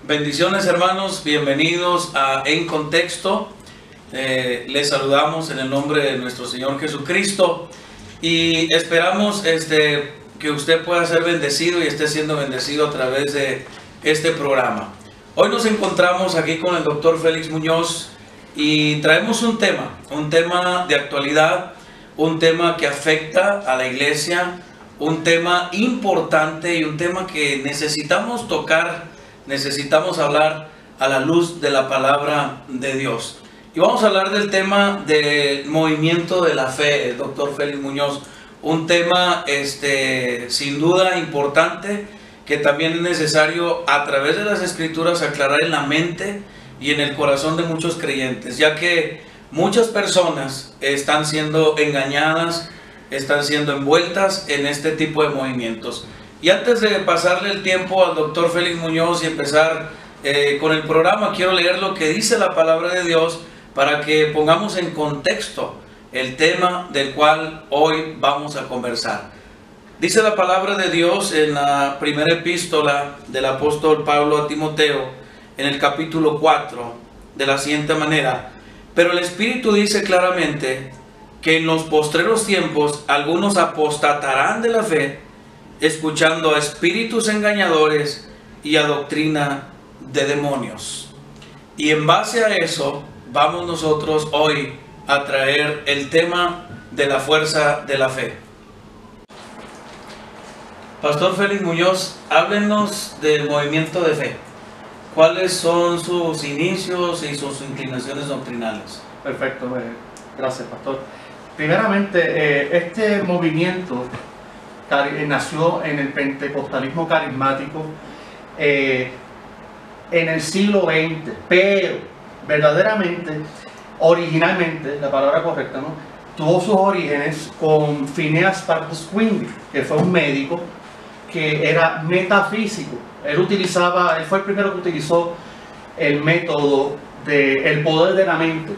Bendiciones, hermanos, bienvenidos a En Contexto. Les saludamos en el nombre de nuestro Señor Jesucristo y esperamos que usted pueda ser bendecido y esté siendo bendecido a través de este programa. Hoy nos encontramos aquí con el doctor Félix Muñoz y traemos un tema de actualidad, un tema que afecta a la iglesia, un tema importante y un tema que necesitamos tocar, necesitamos hablar a la luz de la palabra de Dios. Y vamos a hablar del tema del movimiento de la fe, doctor Félix Muñoz. Un tema sin duda importante que también es necesario a través de las escrituras aclarar en la mente y en el corazón de muchos creyentes, ya que muchas personas están siendo engañadas, están siendo envueltas en este tipo de movimientos. Y antes de pasarle el tiempo al doctor Félix Muñoz y empezar con el programa, quiero leer lo que dice la palabra de Dios para que pongamos en contexto el tema del cual hoy vamos a conversar. Dice la palabra de Dios en la primera epístola del apóstol Pablo a Timoteo, en el capítulo 4, de la siguiente manera: pero el Espíritu dice claramente que en los postreros tiempos algunos apostatarán de la fe, escuchando a espíritus engañadores y a doctrina de demonios. Y en base a eso vamos nosotros hoy a traer el tema de la fuerza de la fe. Pastor Félix Muñoz, háblenos del movimiento de fe. ¿Cuáles son sus inicios y sus inclinaciones doctrinales? Perfecto, gracias, pastor. Primeramente, este movimiento nació en el pentecostalismo carismático en el siglo XX, pero verdaderamente, originalmente, la palabra correcta, ¿no?, tuvo sus orígenes con Phineas Parkus Quimby, que fue un médico que era metafísico. Él fue el primero que utilizó el método del poder de la mente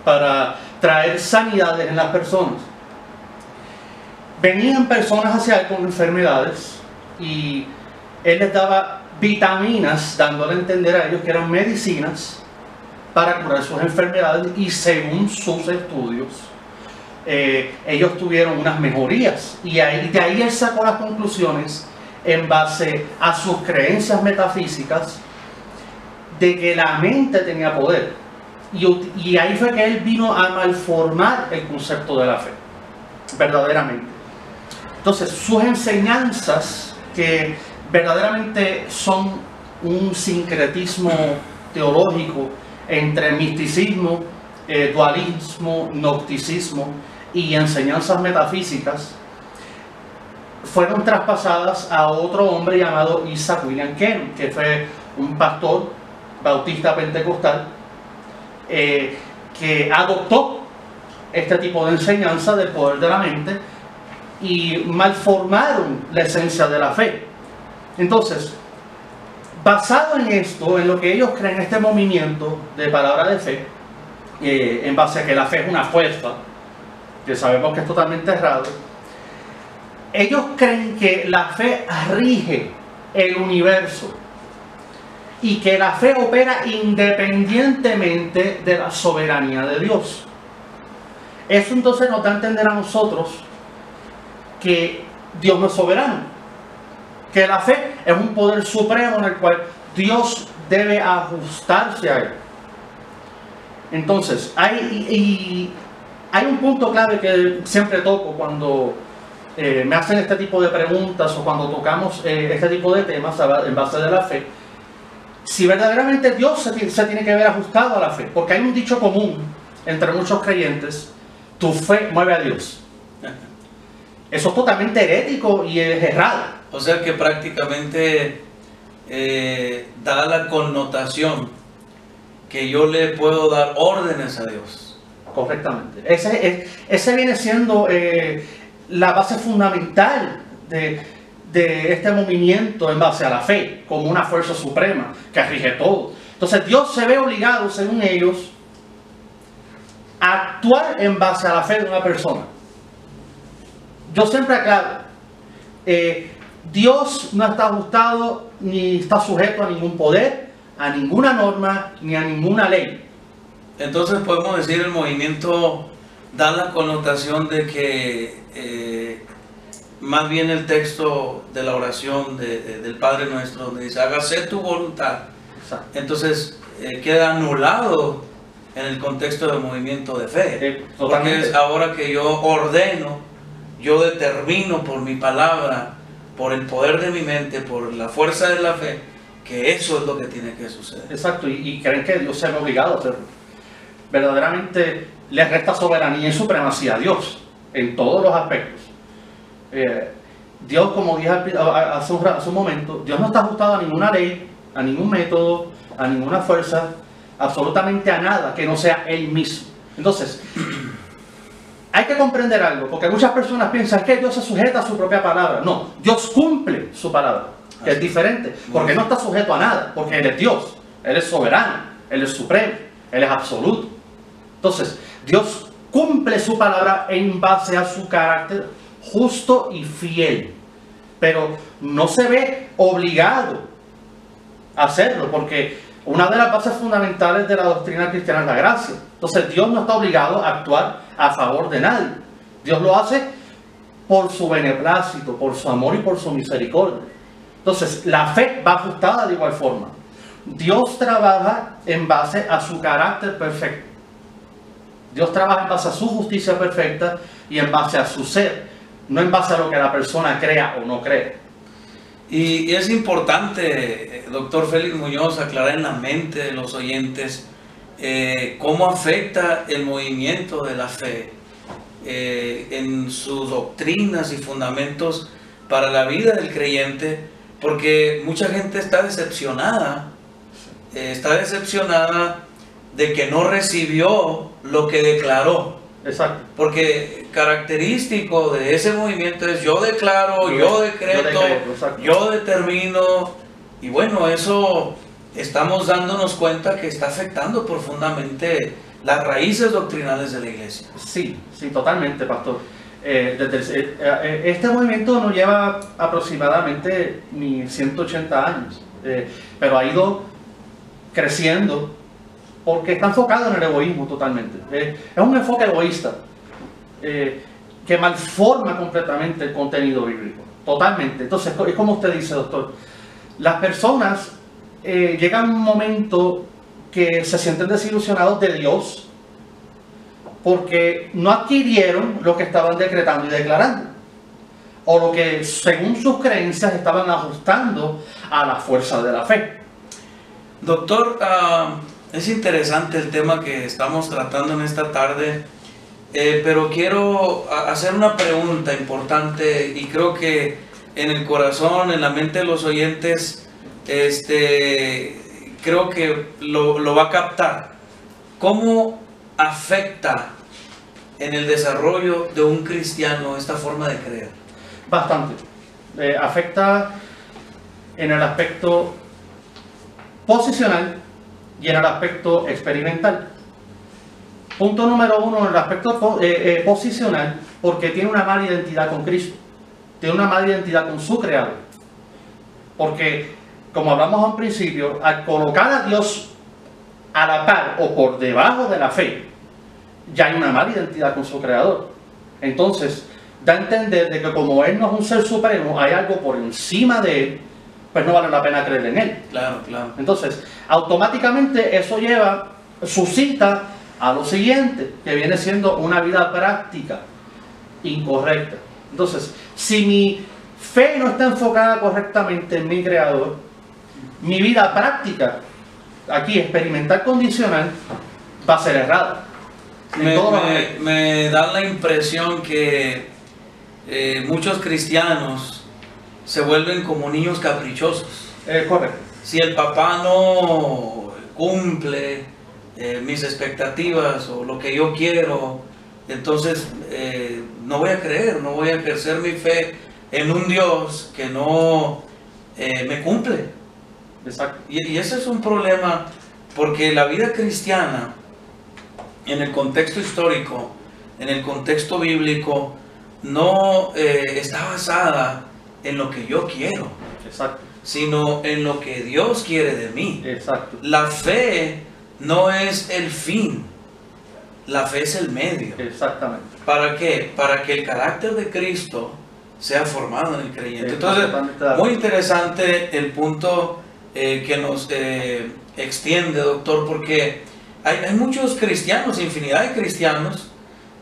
para traer sanidades en las personas. Venían personas hacia él con enfermedades y él les daba vitaminas, dándole a entender a ellos que eran medicinas para curar sus enfermedades, y según sus estudios ellos tuvieron unas mejorías, y de ahí él sacó las conclusiones en base a sus creencias metafísicas de que la mente tenía poder, y ahí fue que él vino a malformar el concepto de la fe verdaderamente. Entonces, sus enseñanzas, que verdaderamente son un sincretismo teológico entre misticismo, dualismo, gnosticismo y enseñanzas metafísicas, fueron traspasadas a otro hombre llamado Isaac William Kenyon, que fue un pastor bautista pentecostal que adoptó este tipo de enseñanza del poder de la mente y malformaron la esencia de la fe. Entonces, basado en esto, en lo que ellos creen, este movimiento de palabra de fe, en base a que la fe es una fuerza, que sabemos que es totalmente errado, ellos creen que la fe rige el universo y que la fe opera independientemente de la soberanía de Dios. Eso entonces nos da a entender a nosotros que Dios no es soberano, que la fe es un poder supremo en el cual Dios debe ajustarse a él. Entonces, hay un punto clave que siempre toco cuando me hacen este tipo de preguntas o cuando tocamos este tipo de temas en base de la fe: si verdaderamente Dios se tiene que ver ajustado a la fe, porque hay un dicho común entre muchos creyentes: tu fe mueve a Dios. Eso es totalmente herético y es errado. O sea que prácticamente da la connotación que yo le puedo dar órdenes a Dios. Correctamente. Ese viene siendo la base fundamental de este movimiento en base a la fe, como una fuerza suprema que rige todo. Entonces Dios se ve obligado, según ellos, a actuar en base a la fe de una persona. Yo siempre aclaro, Dios no está ajustado ni está sujeto a ningún poder, a ninguna norma, ni a ninguna ley. Entonces podemos decir el movimiento da la connotación de que más bien el texto de la oración del Padre Nuestro, donde dice, hágase tu voluntad. Exacto. Entonces queda anulado en el contexto del movimiento de fe. Porque Totalmente. es ahora que yo ordeno, yo determino por mi palabra, por el poder de mi mente, por la fuerza de la fe, que eso es lo que tiene que suceder. Exacto, y creen que Dios se ve obligado a hacerlo. Verdaderamente les resta soberanía y supremacía a Dios en todos los aspectos. Dios, como dije hace un momento, Dios no está ajustado a ninguna ley, a ningún método, a ninguna fuerza, absolutamente a nada que no sea Él mismo. Entonces, hay que comprender algo, porque muchas personas piensan que Dios se sujeta a su propia palabra. No, Dios cumple su palabra, que es diferente, porque no está sujeto a nada, porque Él es Dios, Él es soberano, Él es supremo, Él es absoluto. Entonces, Dios cumple su palabra en base a su carácter justo y fiel, pero no se ve obligado a hacerlo, porque una de las bases fundamentales de la doctrina cristiana es la gracia. Entonces Dios no está obligado a actuar a favor de nadie. Dios lo hace por su beneplácito, por su amor y por su misericordia. Entonces la fe va ajustada de igual forma. Dios trabaja en base a su carácter perfecto. Dios trabaja en base a su justicia perfecta y en base a su ser, no en base a lo que la persona crea o no cree. Y es importante, doctor Félix Muñoz, aclarar en la mente de los oyentes cómo afecta el movimiento de la fe en sus doctrinas y fundamentos para la vida del creyente, porque mucha gente está decepcionada de que no recibió lo que declaró. Exacto. Porque característico de ese movimiento es yo declaro, yo decreto, yo determino, y bueno, eso estamos dándonos cuenta que está afectando profundamente las raíces doctrinales de la iglesia. Sí, sí, totalmente, pastor. Este movimiento no lleva aproximadamente ni 180 años, pero ha ido creciendo porque está enfocado en el egoísmo totalmente. Es un enfoque egoísta que malforma completamente el contenido bíblico, totalmente. Entonces, es como usted dice, doctor, las personas llegan a un momento que se sienten desilusionados de Dios porque no adquirieron lo que estaban decretando y declarando, o lo que según sus creencias estaban ajustando a la fuerza de la fe. Doctor, es interesante el tema que estamos tratando en esta tarde, pero quiero hacer una pregunta importante y creo que en el corazón, en la mente de los oyentes, creo que lo va a captar. ¿Cómo afecta en el desarrollo de un cristiano esta forma de creer? Bastante. Afecta en el aspecto posicional y en el aspecto experimental. Punto número uno, en el aspecto posicional, porque tiene una mala identidad con Cristo, tiene una mala identidad con su Creador. Porque, como hablamos a un principio, al colocar a Dios a la par o por debajo de la fe, ya hay una mala identidad con su Creador. Entonces, da a entender de que como Él no es un ser supremo, hay algo por encima de Él, pues no vale la pena creer en Él. Claro, claro. Entonces, automáticamente eso suscita a lo siguiente, que viene siendo una vida práctica incorrecta. Entonces, si mi fe no está enfocada correctamente en mi Creador, mi vida práctica, aquí experimental condicional, va a ser errada. Me da la impresión que muchos cristianos se vuelven como niños caprichosos. Correcto. Si el papá no cumple mis expectativas o lo que yo quiero, entonces no voy a creer, no voy a ejercer mi fe en un Dios que no me cumple. Exacto. Y ese es un problema, porque la vida cristiana, en el contexto histórico, en el contexto bíblico, no está basada en lo que yo quiero. Exacto. sino en lo que Dios quiere de mí. Exacto. La fe no es el fin, la fe es el medio. Exactamente. ¿Para qué? Para que el carácter de Cristo sea formado en el creyente. Entonces, muy interesante el punto que nos extiende, doctor, porque hay muchos cristianos, infinidad de cristianos,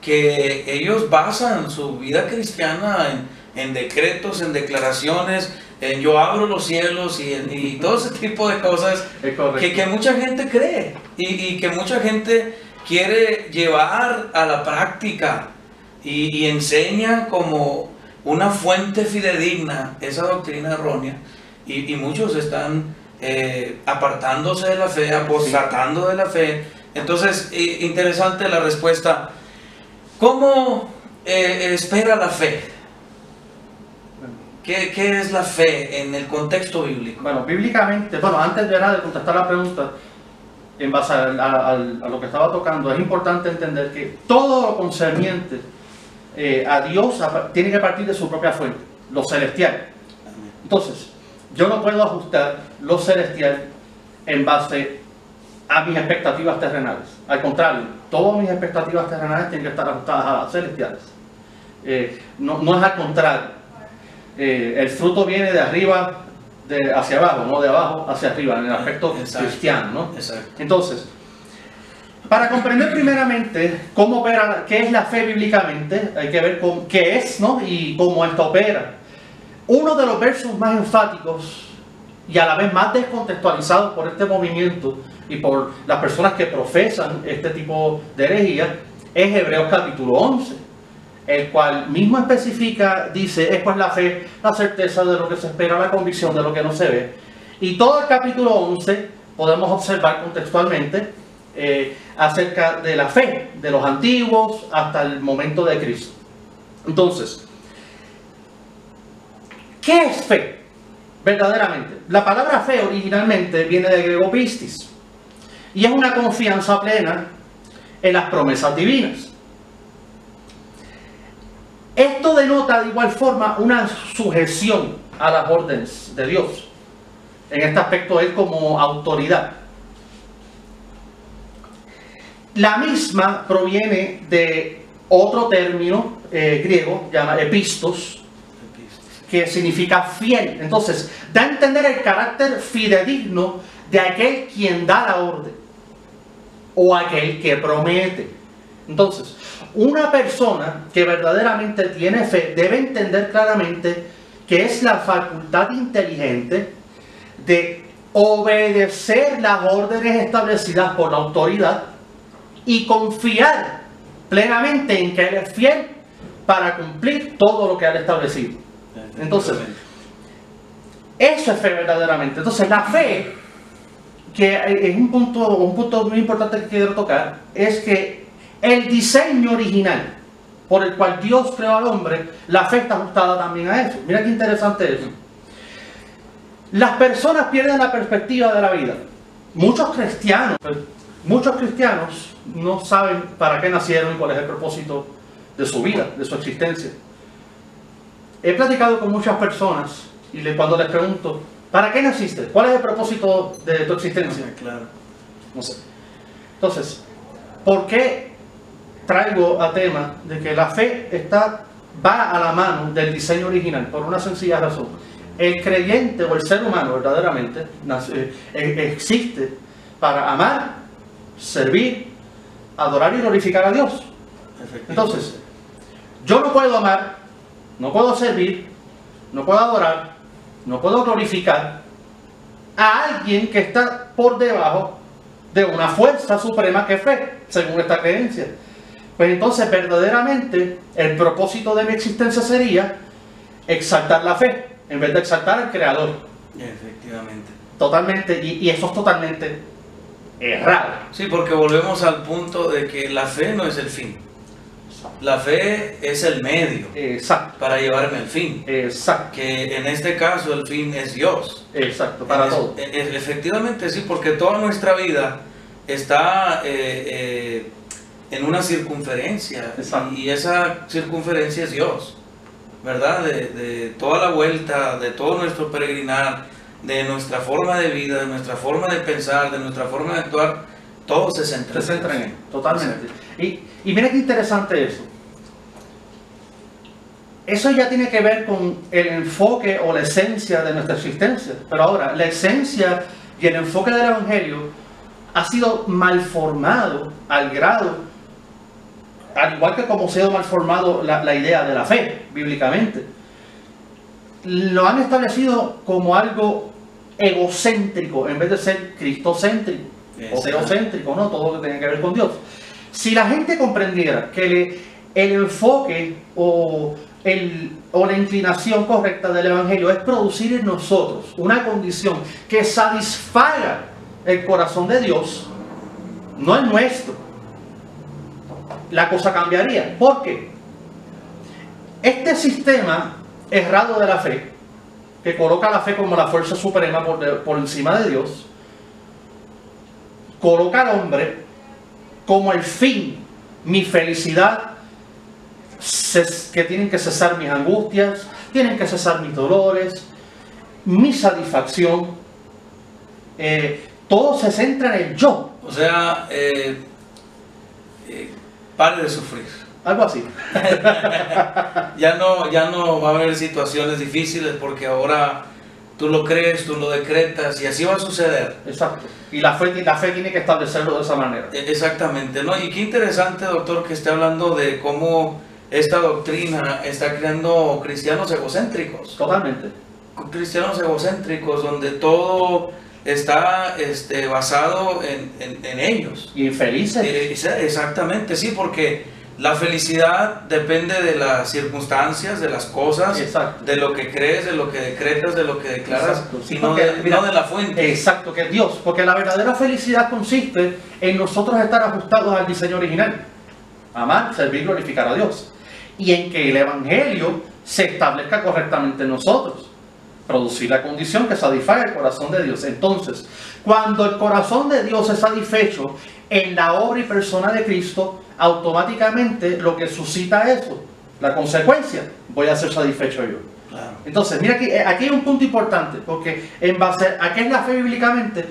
que ellos basan su vida cristiana en decretos, en declaraciones, en yo abro los cielos y todo ese tipo de cosas que mucha gente cree y que mucha gente quiere llevar a la práctica y enseña como una fuente fidedigna esa doctrina errónea y muchos están apartándose de la fe, apostatando de la fe. Entonces, interesante la respuesta. ¿Cómo espera la fe? ¿Qué es la fe en el contexto bíblico? Bueno, bíblicamente, antes de contestar la pregunta, en base a lo que estaba tocando, es importante entender que todo lo concerniente a Dios tiene que partir de su propia fuente, lo celestial. Entonces, yo no puedo ajustar lo celestial en base a mis expectativas terrenales. Al contrario, todas mis expectativas terrenales tienen que estar ajustadas a las celestiales. No es al contrario. El fruto viene de arriba hacia abajo, no de abajo hacia arriba, en el aspecto cristiano, ¿no? Exacto. Entonces, para comprender primeramente cómo opera, qué es la fe bíblicamente, hay que ver qué es, ¿no? Y cómo esta opera. Uno de los versos más enfáticos y a la vez más descontextualizados por este movimiento y por las personas que profesan este tipo de herejía es Hebreos capítulo 11, el cual mismo especifica, dice, es pues la fe, la certeza de lo que se espera, la convicción de lo que no se ve. Y todo el capítulo 11 podemos observar contextualmente acerca de la fe, de los antiguos hasta el momento de Cristo. Entonces, ¿qué es fe? Verdaderamente, la palabra fe originalmente viene del griego pistis y es una confianza plena en las promesas divinas. Esto denota de igual forma una sujeción a las órdenes de Dios. En este aspecto él como autoridad. La misma proviene de otro término griego, llama epistos, que significa fiel. Entonces, da a entender el carácter fidedigno de aquel quien da la orden o aquel que promete. Entonces, una persona que verdaderamente tiene fe debe entender claramente que es la facultad inteligente de obedecer las órdenes establecidas por la autoridad y confiar plenamente en que Él es fiel para cumplir todo lo que ha establecido. Entonces, eso es fe verdaderamente. Entonces, la fe, que es un punto muy importante que quiero tocar, es que el diseño original por el cual Dios creó al hombre, la fe está ajustada también a eso. Mira qué interesante eso. Las personas pierden la perspectiva de la vida. Muchos cristianos no saben para qué nacieron y cuál es el propósito de su vida, de su existencia. He platicado con muchas personas y cuando les pregunto, ¿para qué naciste? ¿Cuál es el propósito de tu existencia? Claro. No sé. Entonces, ¿por qué traigo a tema de que la fe va a la mano del diseño original? Por una sencilla razón. El creyente o el ser humano verdaderamente existe para amar, servir, adorar y glorificar a Dios. Entonces, yo no puedo amar, no puedo servir, no puedo adorar, no puedo glorificar a alguien que está por debajo de una fuerza suprema que es fe, según esta creencia. Pues entonces verdaderamente el propósito de mi existencia sería exaltar la fe en vez de exaltar al Creador. Efectivamente. Totalmente, y eso es totalmente errado. Sí, porque volvemos al punto de que la fe no es el fin. La fe es el medio. Exacto. Para llevarme al fin. Exacto. Que en este caso el fin es Dios. Exacto, para todo. Efectivamente, sí, porque toda nuestra vida está en una circunferencia. Exacto. Y esa circunferencia es Dios, ¿verdad? De toda la vuelta, de todo nuestro peregrinar, de nuestra forma de vida, de nuestra forma de pensar, de nuestra forma de actuar, todo se centra en él, totalmente. Y mira qué interesante eso. Eso ya tiene que ver con el enfoque o la esencia de nuestra existencia. Pero ahora, la esencia y el enfoque del Evangelio ha sido malformado al grado, al igual que como ha sido malformado la idea de la fe, bíblicamente. Lo han establecido como algo egocéntrico en vez de ser cristocéntrico o teocéntrico, ¿no? Todo lo que tiene que ver con Dios. Si la gente comprendiera que el enfoque o la inclinación correcta del Evangelio es producir en nosotros una condición que satisfaga el corazón de Dios, no el nuestro, la cosa cambiaría. ¿Por qué? Este sistema errado de la fe, que coloca la fe como la fuerza suprema por encima de Dios, coloca al hombre como el fin, mi felicidad, que tienen que cesar mis angustias, tienen que cesar mis dolores, mi satisfacción. Todo se centra en el yo. O sea, pare de sufrir. Algo así. ya no va a haber situaciones difíciles porque ahora tú lo crees, tú lo decretas y así va a suceder. Exacto. Y la fe tiene que establecerlo de esa manera. Exactamente, ¿no? Y qué interesante, doctor, que esté hablando de cómo esta doctrina está creando cristianos egocéntricos. Totalmente. Cristianos egocéntricos, donde todo está basado en ellos. Y infelices. Exactamente, sí, porque la felicidad depende de las circunstancias, de las cosas, exacto, de lo que crees, de lo que decretas, de lo que declaras, exacto, sí, y no de la fuente. Exacto, que es Dios. Porque la verdadera felicidad consiste en nosotros estar ajustados al diseño original. Amar, servir, glorificar a Dios. Y en que el Evangelio se establezca correctamente en nosotros. Producir la condición que satisfaga el corazón de Dios. Entonces, cuando el corazón de Dios es satisfecho en la obra y persona de Cristo, automáticamente lo que suscita eso, la consecuencia, voy a ser satisfecho yo. Claro. Entonces, mira aquí hay un punto importante, porque en base a qué es la fe bíblicamente,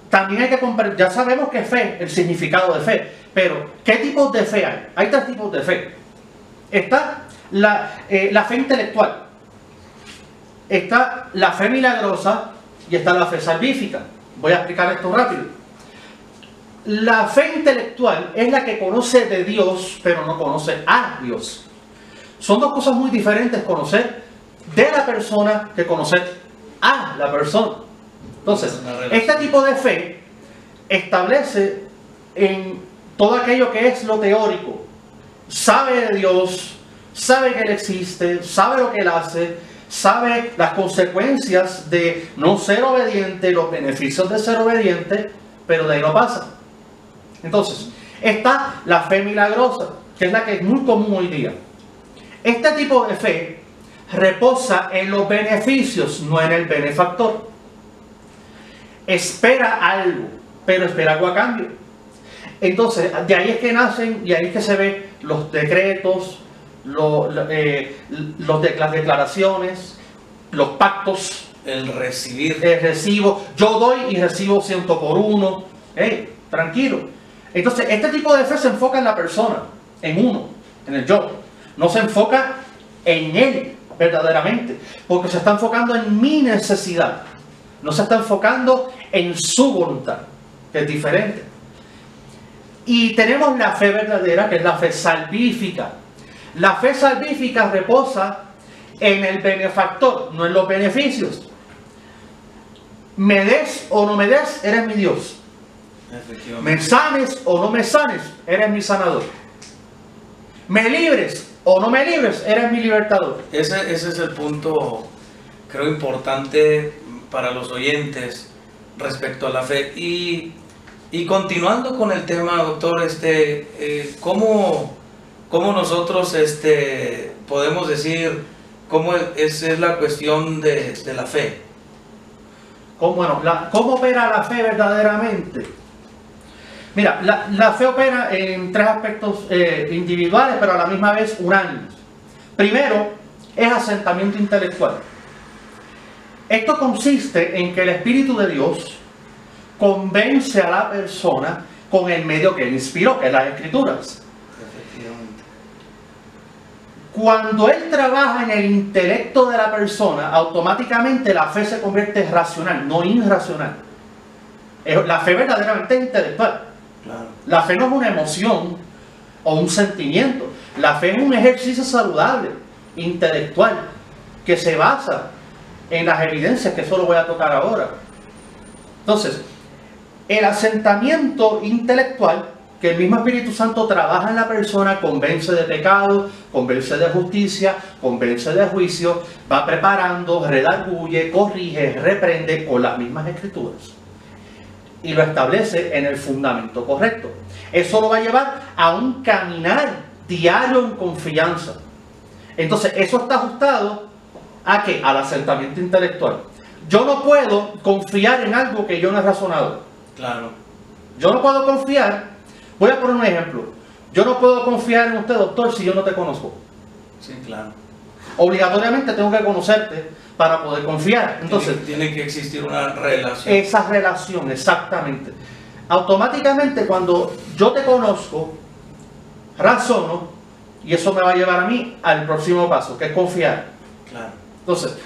también hay que comprender, ya sabemos qué es fe, el significado de fe, pero ¿qué tipos de fe hay? Hay tres tipos de fe. Está la fe intelectual, está la fe milagrosa y está la fe salvífica. Voy a explicar esto rápido. La fe intelectual es la que conoce de Dios, pero no conoce a Dios. Son dos cosas muy diferentes, conocer de la persona que conocer a la persona. Entonces, este tipo de fe establece en todo aquello que es lo teórico. Sabe de Dios, sabe que Él existe, sabe lo que Él hace, sabe las consecuencias de no ser obediente, los beneficios de ser obediente, pero de ahí no pasa. Entonces, está la fe milagrosa, que es la que es muy común hoy día. Este tipo de fe reposa en los beneficios, no en el benefactor. Espera algo, pero espera algo a cambio. Entonces, de ahí es que nacen, y ahí es que se ven los decretos, las declaraciones, los pactos, el recibir, el recibo. Yo doy y recibo 100 por 1. Tranquilo. Entonces, este tipo de fe se enfoca en la persona, en uno, en el yo. No se enfoca en él verdaderamente, porque se está enfocando en mi necesidad. No se está enfocando en su voluntad, que es diferente. Y tenemos la fe verdadera, que es la fe salvífica. La fe salvífica reposa en el benefactor, no en los beneficios. Me des o no me des, eres mi Dios. Me sanes o no me sanes, eres mi sanador. Me libres o no me libres, eres mi libertador. Ese es el punto, creo, importante para los oyentes respecto a la fe. Y continuando con el tema, doctor, ¿cómo nosotros podemos decir cómo es la cuestión de la fe? ¿Cómo opera la fe verdaderamente? Mira, la fe opera en tres aspectos individuales, pero a la misma vez unánimes. Primero, es asentamiento intelectual. Esto consiste en que el Espíritu de Dios convence a la persona con el medio que él inspiró, que es las Escrituras. Efectivamente. Cuando él trabaja en el intelecto de la persona, automáticamente la fe se convierte en racional, no irracional. La fe verdaderamente es intelectual. Claro. La fe no es una emoción o un sentimiento. La fe es un ejercicio saludable, intelectual, que se basa en las evidencias, que eso lo voy a tocar ahora. Entonces, el asentamiento intelectual, que el mismo Espíritu Santo trabaja en la persona, convence de pecado, convence de justicia, convence de juicio, va preparando, redarguye, corrige, reprende con las mismas Escrituras. Y lo establece en el fundamento correcto. Eso lo va a llevar a un caminar diario en confianza. Entonces, eso está ajustado ¿a qué? Al asentamiento intelectual. Yo no puedo confiar en algo que yo no he razonado. Claro. Yo no puedo confiar. Voy a poner un ejemplo. Yo no puedo confiar en usted, doctor, si yo no te conozco. Sí, claro. Obligatoriamente tengo que conocerte para poder confiar. Entonces, tiene que existir una relación. esa relación, exactamente. Automáticamente, cuando yo te conozco, razono, y eso me va a llevar a mí al próximo paso, que es confiar. Claro. Entonces,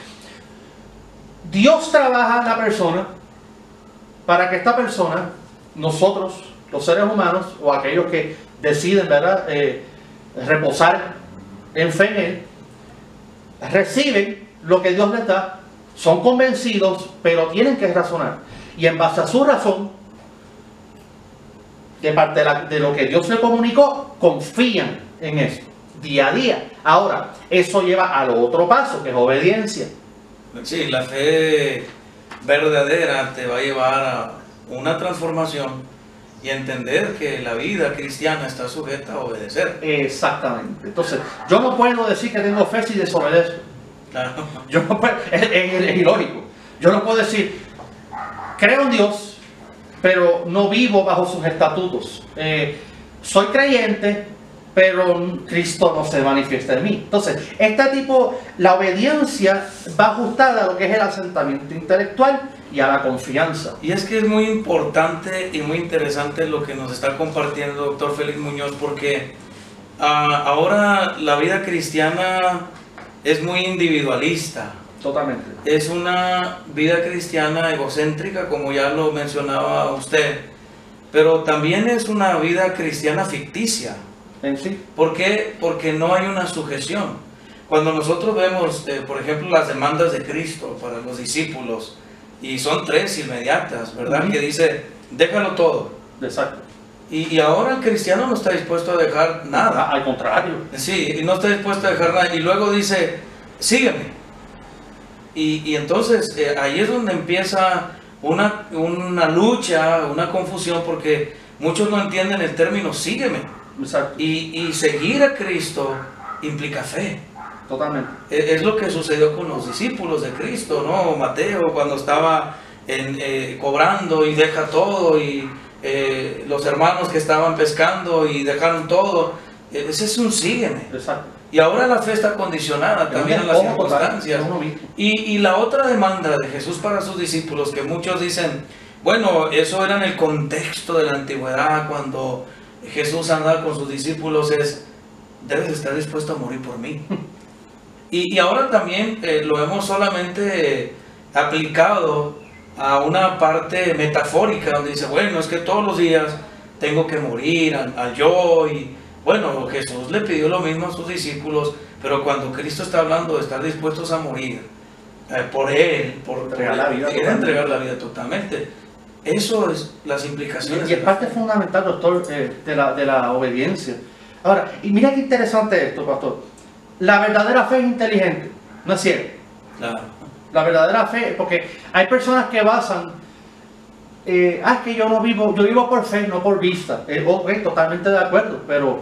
Dios trabaja en la persona para que esta persona, nosotros, los seres humanos, o aquellos que deciden, ¿verdad?, reposar en fe en Él, reciben lo que Dios les da, son convencidos, pero tienen que razonar. Y en base a su razón, de parte de lo que Dios le comunicó, confían en eso, día a día. Ahora, eso lleva al otro paso, que es obediencia. Sí, la fe verdadera te va a llevar a una transformación y entender que la vida cristiana está sujeta a obedecer. Exactamente. Entonces, yo no puedo decir que tengo fe si desobedezco. Claro. Yo no puedo, es ilógico. Yo no puedo decir, creo en Dios, pero no vivo bajo sus estatutos. Soy creyente, pero Cristo no se manifiesta en mí. Entonces, la obediencia va ajustada a lo que es el asentamiento intelectual y a la confianza. Y es que es muy importante y muy interesante lo que nos está compartiendo doctor Félix Muñoz, porque ahora la vida cristiana es muy individualista. Totalmente. Es una vida cristiana egocéntrica, como ya lo mencionaba usted, pero también es una vida cristiana ficticia. ¿En sí? ¿Por qué? Porque no hay una sujeción. Cuando nosotros vemos, por ejemplo, las demandas de Cristo para los discípulos, y son 3 inmediatas, ¿verdad? Que dice, déjalo todo. Exacto. Y ahora el cristiano no está dispuesto a dejar nada. Al contrario. Sí, y no está dispuesto a dejar nada. Y luego dice, sígueme. Y entonces ahí es donde empieza una lucha, una confusión, porque muchos no entienden el término sígueme. Exacto. Y seguir a Cristo implica fe. Totalmente. Es lo que sucedió con los discípulos de Cristo, ¿no? Mateo, cuando estaba cobrando y deja todo, y los hermanos que estaban pescando y dejaron todo. Ese es un sígueme. Exacto. Y ahora la fe está condicionada también a las circunstancias. Y la otra demanda de Jesús para sus discípulos, que muchos dicen, bueno, eso era en el contexto de la antigüedad, cuando Jesús andaba con sus discípulos, es, debes estar dispuesto a morir por mí. Y ahora también lo hemos solamente aplicado a una parte metafórica, donde dice, bueno, es que todos los días tengo que morir al yo. Y bueno, Jesús le pidió lo mismo a sus discípulos, pero cuando Cristo está hablando de estar dispuestos a morir por Él, entregar la vida totalmente, eso es las implicaciones. Y es parte fundamental, doctor, de la obediencia. Ahora, y mira qué interesante esto, pastor. La verdadera fe es inteligente, no es cierto. Claro. La verdadera fe, porque hay personas que basan, es que yo vivo por fe, no por vista. Ok, totalmente de acuerdo, pero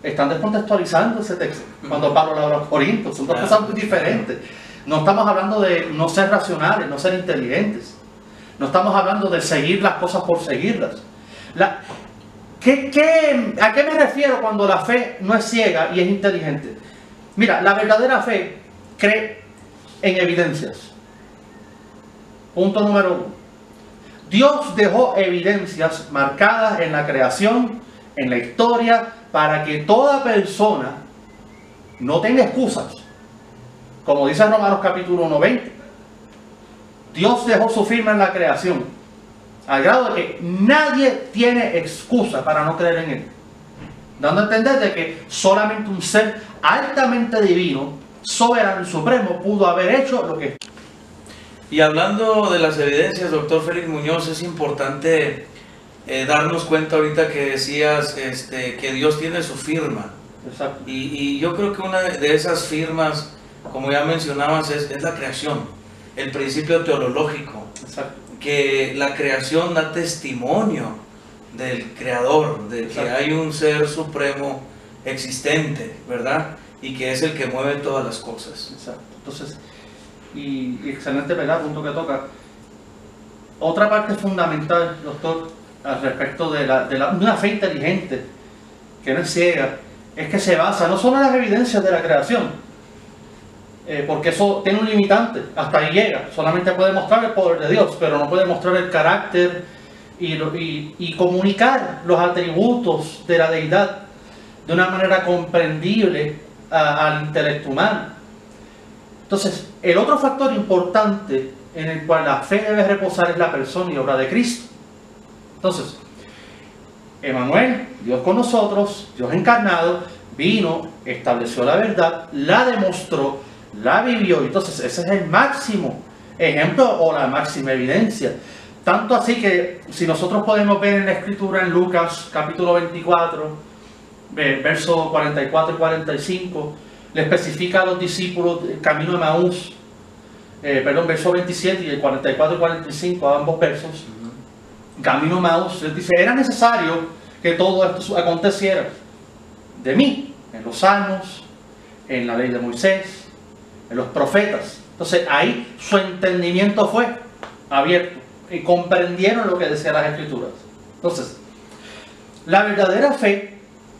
están descontextualizando ese texto. Cuando Pablo habla a los Corintios, son dos cosas muy diferentes. No estamos hablando de no ser racionales, no ser inteligentes. No estamos hablando de seguir las cosas por seguirlas. ¿A qué me refiero cuando la fe no es ciega y es inteligente? Mira, la verdadera fe cree en evidencias. Punto número 1. Dios dejó evidencias marcadas en la creación, en la historia, para que toda persona no tenga excusas. Como dice Romanos capítulo 1:20. Dios dejó su firma en la creación, al grado de que nadie tiene excusa para no creer en Él. Dando a entender de que solamente un ser altamente divino, soberano y supremo pudo haber hecho lo que... Y hablando de las evidencias, doctor Félix Muñoz, es importante darnos cuenta ahorita que decías que Dios tiene su firma. Exacto. Y yo creo que una de esas firmas, como ya mencionabas, es la creación, el principio teológico. Exacto. Que la creación da testimonio del Creador, de que hay un ser supremo existente, ¿verdad? Y que es el que mueve todas las cosas. Exacto. Entonces, y excelente, ¿verdad? Punto que toca. Otra parte fundamental, doctor, al respecto de una fe inteligente, que no es ciega, es que se basa no solo en las evidencias de la creación, porque eso tiene un limitante, hasta ahí llega, solamente puede mostrar el poder de Dios, pero no puede mostrar el carácter y comunicar los atributos de la deidad de una manera comprendible al intelecto humano. Entonces, el otro factor importante en el cual la fe debe reposar es la persona y obra de Cristo. Entonces, Emmanuel, Dios con nosotros, Dios encarnado, vino, estableció la verdad, la demostró, la vivió. Entonces, ese es el máximo ejemplo o la máxima evidencia. Tanto así que, si nosotros podemos ver en la Escritura, en Lucas capítulo 24, versos 44 y 45, le especifica a los discípulos el camino de Maús, verso 27 y el 44 y 45, ambos versos. Camino de Maús, les dice, era necesario que todo esto aconteciera de mí, en los salmos, en la ley de Moisés, en los profetas. Entonces ahí su entendimiento fue abierto y comprendieron lo que decían las Escrituras. Entonces, la verdadera fe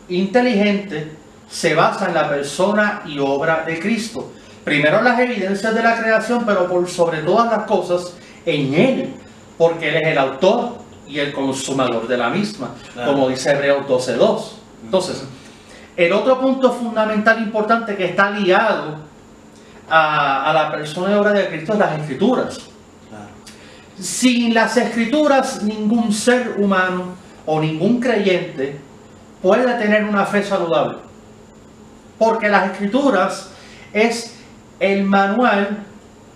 inteligente se basa en la persona y obra de Cristo. Primero las evidencias de la creación, pero por sobre todas las cosas en Él, porque Él es el autor y el consumador de la misma, claro, como dice Hebreos 12:2. Entonces, el otro punto fundamental importante que está ligado a la persona y obra de Cristo es las Escrituras. Claro. Sin las Escrituras, ningún ser humano o ningún creyente puede tener una fe saludable. Porque las Escrituras es el manual,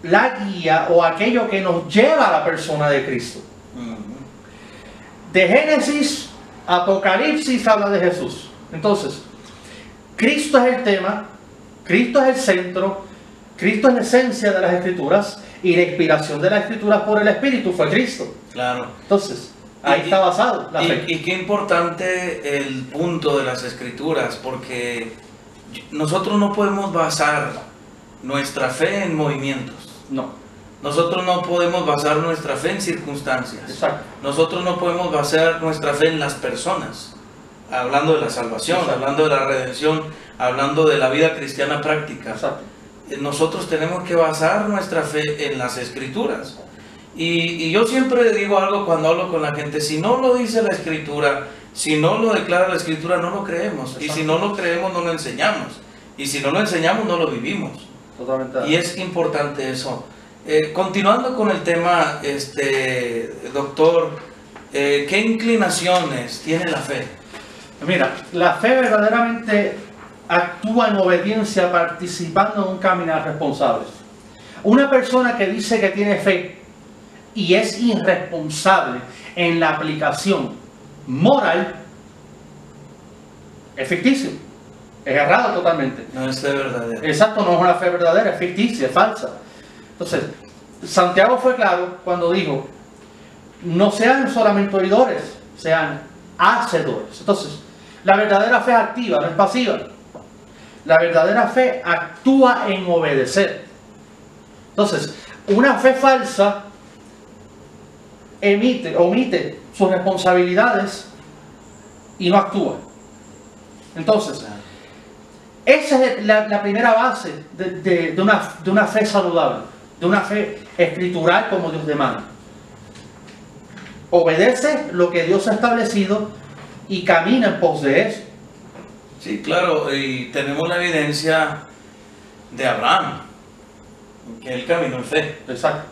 la guía o aquello que nos lleva a la persona de Cristo. De Génesis a Apocalipsis habla de Jesús. Entonces, Cristo es el tema, Cristo es el centro, Cristo es la esencia de las Escrituras y la inspiración de las Escrituras por el Espíritu fue Cristo. Claro. Entonces, ahí está basado la fe. Y qué importante el punto de las Escrituras, porque nosotros no podemos basar nuestra fe en movimientos. No. Nosotros no podemos basar nuestra fe en circunstancias. Exacto. Nosotros no podemos basar nuestra fe en las personas. Hablando de la salvación, exacto, hablando de la redención, hablando de la vida cristiana práctica. Exacto. Nosotros tenemos que basar nuestra fe en las Escrituras. Y yo siempre digo algo cuando hablo con la gente: si no lo dice la Escritura, si no lo declara la Escritura, no lo creemos. Exacto. Y si no lo creemos, no lo enseñamos. Y si no lo enseñamos, no lo vivimos. Totalmente. Y es importante eso. Continuando con el tema, doctor, ¿qué inclinaciones tiene la fe? Mira, la fe verdaderamente actúa en obediencia, participando en un caminar responsable. Una persona que dice que tiene fe y es irresponsable en la aplicación moral es ficticio, es errado totalmente. No es fe verdadera. Exacto, no es una fe verdadera, es ficticia, es falsa. Entonces, Santiago fue claro cuando dijo: no sean solamente oidores, sean hacedores. Entonces, la verdadera fe es activa, no es pasiva. La verdadera fe actúa en obedecer. Entonces, una fe falsa omite sus responsabilidades y no actúa. Entonces, esa es la primera base de una fe saludable, de una fe escritural como Dios demanda. Obedece lo que Dios ha establecido y camina en pos de eso. Sí, claro, y tenemos la evidencia de Abraham, que él caminó en fe. Exacto.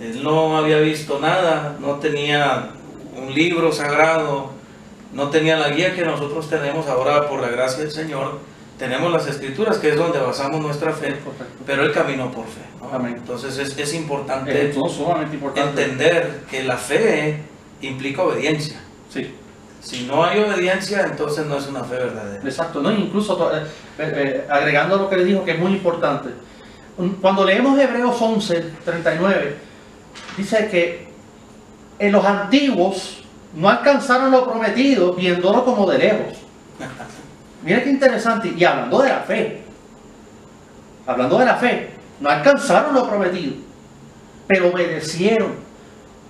Él no había visto nada, no tenía un libro sagrado, no tenía la guía que nosotros tenemos ahora por la gracia del Señor. Tenemos las Escrituras, que es donde basamos nuestra fe, pero él caminó por fe, ¿no? Amén. Entonces es importante, sumamente importante entender que la fe implica obediencia. Sí. Si no hay obediencia, entonces no es una fe verdadera. Exacto, ¿no? Incluso agregando lo que le dijo, que es muy importante. Cuando leemos Hebreos 11:39, dice que en los antiguos no alcanzaron lo prometido viéndolo como de lejos. Mira qué interesante. Y hablando de la fe, no alcanzaron lo prometido, pero obedecieron.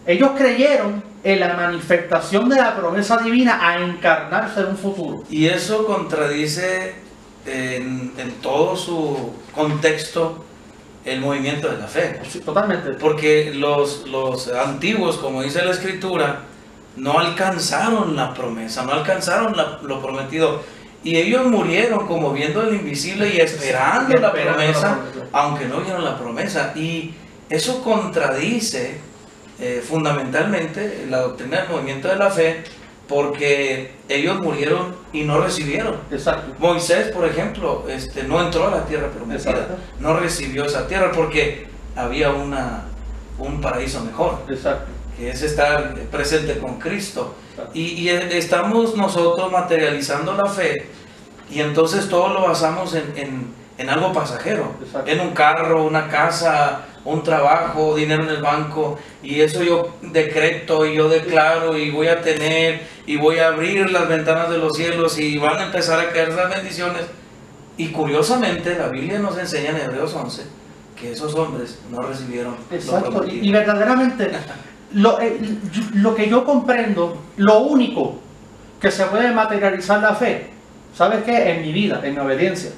Ellos creyeron en la manifestación de la promesa divina a encarnarse en un futuro. Y eso contradice en todo su contexto el movimiento de la fe. Sí, totalmente. Porque los antiguos, como dice la Escritura, no alcanzaron la promesa, no alcanzaron lo prometido. Y ellos murieron como viendo el invisible y esperando la promesa, aunque no vieron la promesa. Y eso contradice fundamentalmente la doctrina del movimiento de la fe, porque ellos murieron y no recibieron. Exacto. Moisés, por ejemplo, no entró a la tierra prometida. Exacto. No recibió esa tierra porque había un paraíso mejor. Exacto. Que es estar presente con Cristo. Y estamos nosotros materializando la fe, y entonces todo lo basamos en algo pasajero. Exacto. En un carro, una casa, un trabajo, dinero en el banco, y eso yo decreto y yo declaro y voy a tener y voy a abrir las ventanas de los cielos y van a empezar a caer las bendiciones. Y curiosamente la Biblia nos enseña en Hebreos 11 que esos hombres no recibieron lo Exacto. prometido. Y verdaderamente lo que yo comprendo, lo único que se puede materializar la fe, ¿sabes qué? En mi vida, en mi obediencia.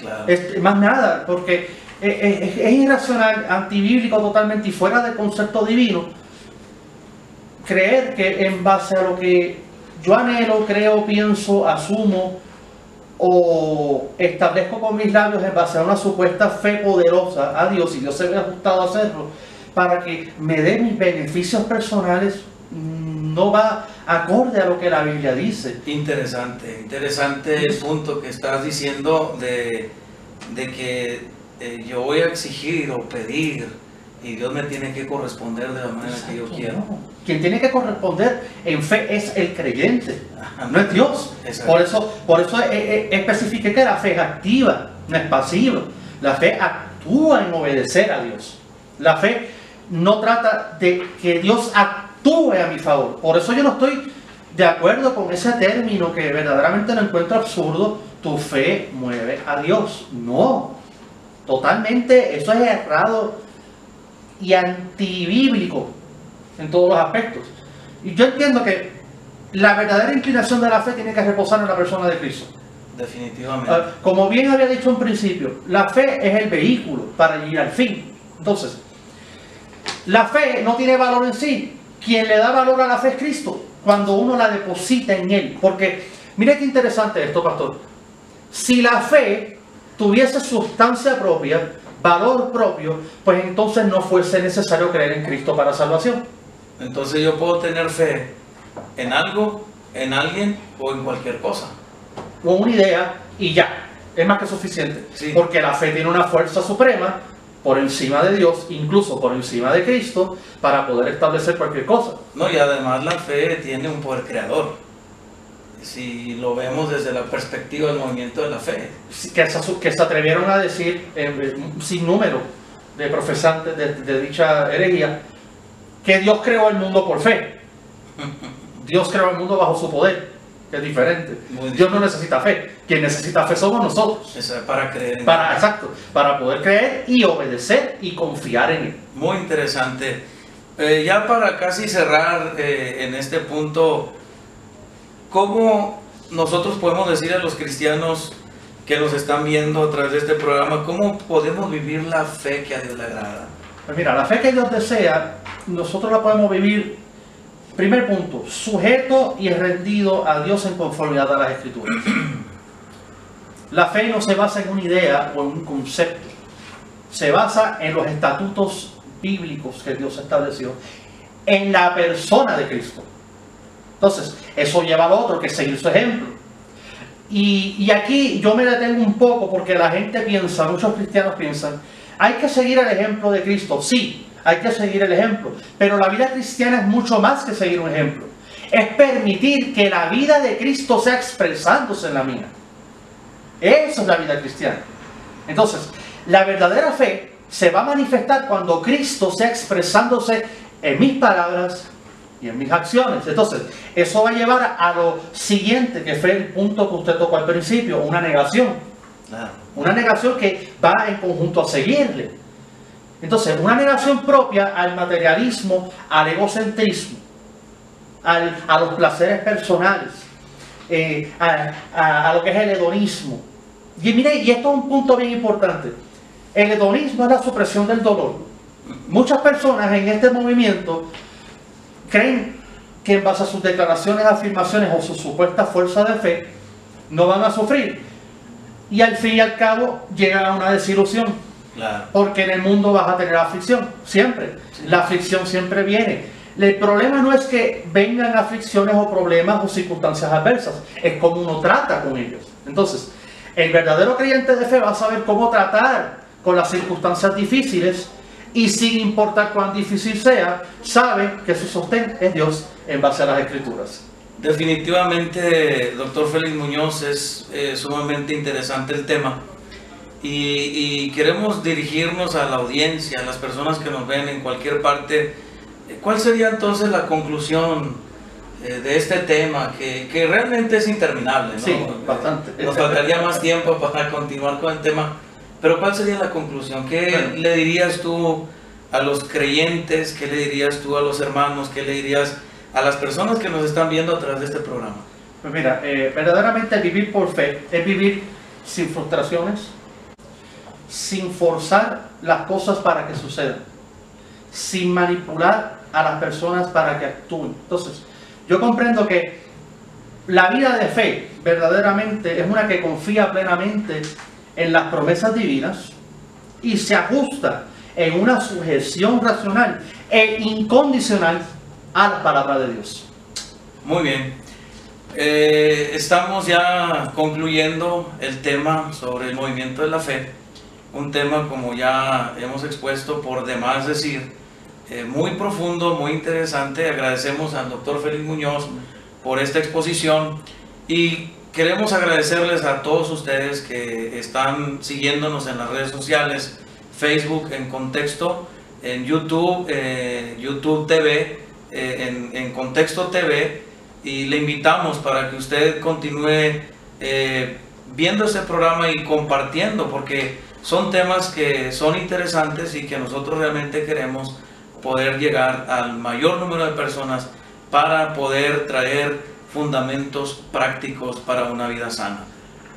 Claro. Más nada, porque es irracional, antibíblico totalmente y fuera de concepto divino, creer que en base a lo que yo anhelo, creo, pienso, asumo o establezco con mis labios en base a una supuesta fe poderosa a Dios, y Dios se ve ajustado a hacerlo, para que me dé mis beneficios personales, no va acorde a lo que la Biblia dice. Interesante el punto que estás diciendo de que yo voy a exigir o pedir y Dios me tiene que corresponder de la manera que yo quiero. No. Quien tiene que corresponder en fe es el creyente, no es Dios. Exacto. Por eso especifiqué que la fe es activa, no es pasiva. La fe actúa en obedecer a Dios. La fe no trata de que Dios actúe a mi favor. Por eso yo no estoy de acuerdo con ese término que verdaderamente lo encuentro absurdo. Tu fe mueve a Dios. No, totalmente, eso es errado y antibíblico en todos los aspectos. Y yo entiendo que la verdadera inclinación de la fe tiene que reposar en la persona de Cristo. Definitivamente. Como bien había dicho en principio, la fe es el vehículo para llegar al fin. Entonces, la fe no tiene valor en sí. Quien le da valor a la fe es Cristo, cuando uno la deposita en Él. Porque, mire qué interesante esto, pastor. Si la fe tuviese sustancia propia, valor propio, pues entonces no fuese necesario creer en Cristo para salvación. Entonces yo puedo tener fe en algo, en alguien o en cualquier cosa. O una idea y ya, es más que suficiente. Sí. Porque la fe tiene una fuerza suprema por encima de Dios, incluso por encima de Cristo, para poder establecer cualquier cosa. No, y además la fe tiene un poder creador. Si lo vemos desde la perspectiva del movimiento de la fe. Que se atrevieron a decir un sinnúmero de profesantes de dicha herejía, que Dios creó el mundo por fe. Dios creó el mundo bajo su poder, que es diferente. Dios no necesita fe. Quien necesita fe somos nosotros. Eso es para creer en Él. Exacto, para poder creer y obedecer y confiar en Él. Muy interesante. Ya para casi cerrar en este punto, ¿cómo nosotros podemos decir a los cristianos que nos están viendo a través de este programa, cómo podemos vivir la fe que a Dios le agrada? Pues mira, la fe que Dios desea, nosotros la podemos vivir, primer punto, sujeto y rendido a Dios en conformidad a las Escrituras. La fe no se basa en una idea o en un concepto, se basa en los estatutos bíblicos que Dios estableció, en la persona de Cristo. Entonces, eso lleva al otro, que es seguir su ejemplo. Y aquí yo me detengo un poco porque la gente piensa, muchos cristianos piensan, hay que seguir el ejemplo de Cristo. Sí, hay que seguir el ejemplo, pero la vida cristiana es mucho más que seguir un ejemplo. Es permitir que la vida de Cristo sea expresándose en la mía. Esa es la vida cristiana. Entonces, la verdadera fe se va a manifestar cuando Cristo sea expresándose en mis palabras y en mis acciones. Entonces, eso va a llevar a lo siguiente, que fue el punto que usted tocó al principio, una negación. Una negación que va en conjunto a seguirle. Entonces, una negación propia al materialismo, al egocentrismo, a los placeres personales, a lo que es el hedonismo. Y mire, y esto es un punto bien importante. El hedonismo es la supresión del dolor. Muchas personas en este movimiento creen que en base a sus declaraciones, afirmaciones o su supuesta fuerza de fe no van a sufrir, y al fin y al cabo llegan a una desilusión. Claro. Porque en el mundo vas a tener aflicción, siempre. Sí. La aflicción siempre viene. El problema no es que vengan aflicciones o problemas o circunstancias adversas, es cómo uno trata con ellos. Entonces, el verdadero creyente de fe va a saber cómo tratar con las circunstancias difíciles, y sin importar cuán difícil sea, sabe que su sostén es Dios en base a las Escrituras. Definitivamente, doctor Félix Muñoz, es sumamente interesante el tema, y queremos dirigirnos a la audiencia, a las personas que nos ven en cualquier parte. ¿Cuál sería entonces la conclusión de este tema, que realmente es interminable, ¿no? Sí, bastante. Nos faltaría más tiempo para continuar con el tema, pero ¿cuál sería la conclusión? ¿Qué le dirías tú a los creyentes? ¿Qué le dirías tú a los hermanos? ¿Qué le dirías a las personas que nos están viendo a través de este programa? Pues mira, verdaderamente vivir por fe es vivir sin frustraciones, sin forzar las cosas para que sucedan, sin manipular a las personas para que actúen. Entonces, yo comprendo que la vida de fe verdaderamente es una que confía plenamente en las promesas divinas y se ajusta en una sujeción racional e incondicional a la palabra de Dios. Muy bien. Estamos ya concluyendo el tema sobre el movimiento de la fe, un tema, como ya hemos expuesto, por demás decir, muy profundo, muy interesante. Agradecemos al doctor Félix Muñoz por esta exposición, y queremos agradecerles a todos ustedes que están siguiéndonos en las redes sociales, Facebook en Contexto, en YouTube, YouTube TV, en Contexto TV, y le invitamos para que usted continúe viendo este programa y compartiendo, porque son temas que son interesantes y que nosotros realmente queremos poder llegar al mayor número de personas para poder traer fundamentos prácticos para una vida sana.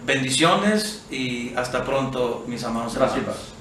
Bendiciones y hasta pronto, mis amados hermanos. Gracias.